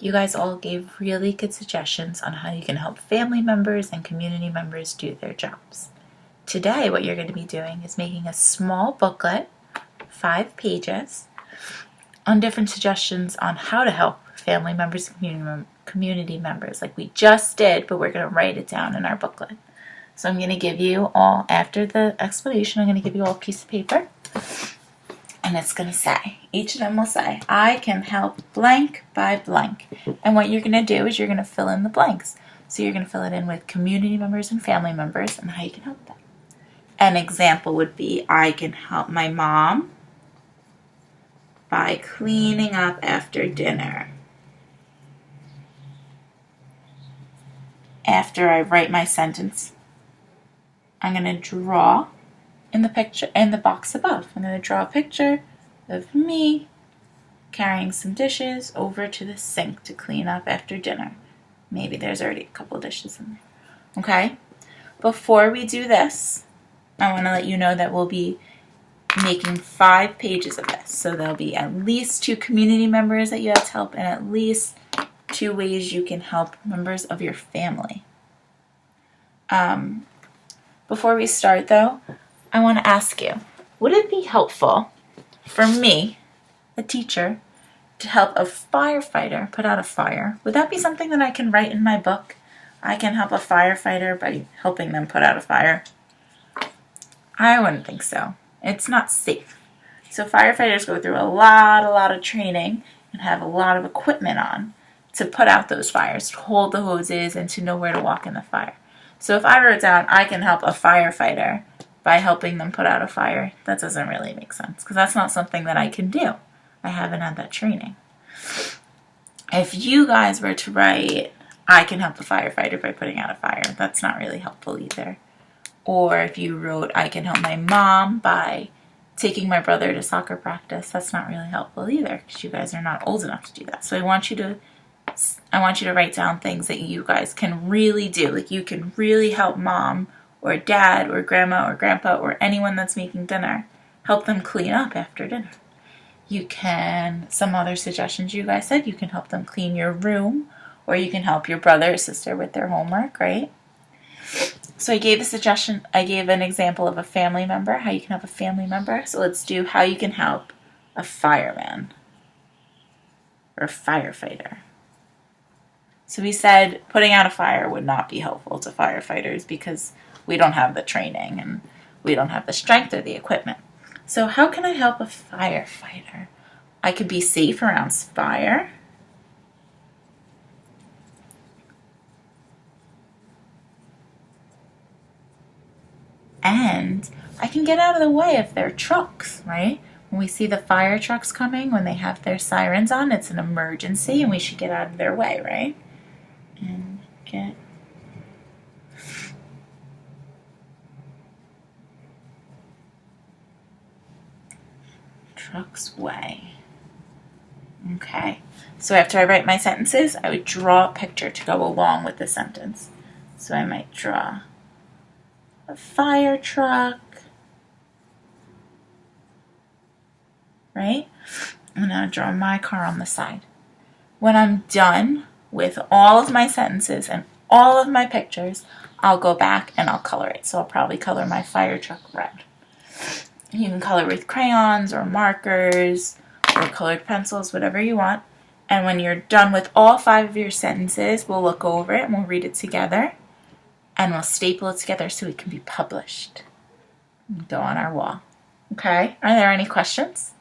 You guys all gave really good suggestions on how you can help family members and community members do their jobs. Today, what you're going to be doing is making a small booklet, 5 pages, on different suggestions on how to help family members and community members like we just did, but we're going to write it down in our booklet. So I'm going to give you all, after the explanation, I'm going to give you all a piece of paper. And it's going to say, each of them will say, I can help blank by blank. And what you're going to do is you're going to fill in the blanks. So you're going to fill it in with community members and family members and how you can help them. An example would be, I can help my mom by cleaning up after dinner. After I write my sentence, I'm going to draw in the picture, in the box above. I'm going to draw a picture of me carrying some dishes over to the sink to clean up after dinner. Maybe there's already a couple dishes in there. Okay? Before we do this, I want to let you know that we'll be making 5 pages of this. So there'll be at least 2 community members that you have to help and at least 2 ways you can help members of your family. Before we start though, I want to ask you, would it be helpful for me, a teacher, to help a firefighter put out a fire? Would that be something that I can write in my book? I can help a firefighter by helping them put out a fire. I wouldn't think so. It's not safe. So firefighters go through a lot of training and have a lot of equipment on to put out those fires, to hold the hoses and to know where to walk in the fire. So if I wrote down, I can help a firefighter by helping them put out a fire, that doesn't really make sense because that's not something that I can do. I haven't had that training. If you guys were to write, I can help a firefighter by putting out a fire, that's not really helpful either. Or if you wrote, I can help my mom by taking my brother to soccer practice, that's not really helpful either because you guys are not old enough to do that. So I want you to write down things that you guys can really do. Like you can really help mom or dad or grandma or grandpa or anyone that's making dinner. Help them clean up after dinner. You can, some other suggestions you guys said, you can help them clean your room or you can help your brother or sister with their homework, right? So I gave an example of a family member, how you can help a family member. So let's do how you can help a fireman or a firefighter. So we said putting out a fire would not be helpful to firefighters because we don't have the training and we don't have the strength or the equipment. So how can I help a firefighter? I could be safe around fire. And I can get out of the way of their trucks, right? When we see the fire trucks coming, when they have their sirens on, it's an emergency and we should get out of their way, right? And get truck's way. Okay, so after I write my sentences, I would draw a picture to go along with the sentence. So I might draw a fire truck, right? And I'll draw my car on the side. When I'm done with all of my sentences and all of my pictures, I'll go back and I'll color it. So I'll probably color my fire truck red. You can color with crayons or markers or colored pencils, whatever you want. And when you're done with all 5 of your sentences, we'll look over it and we'll read it together. And we'll staple it together so it can be published. Go on our wall. Okay, are there any questions?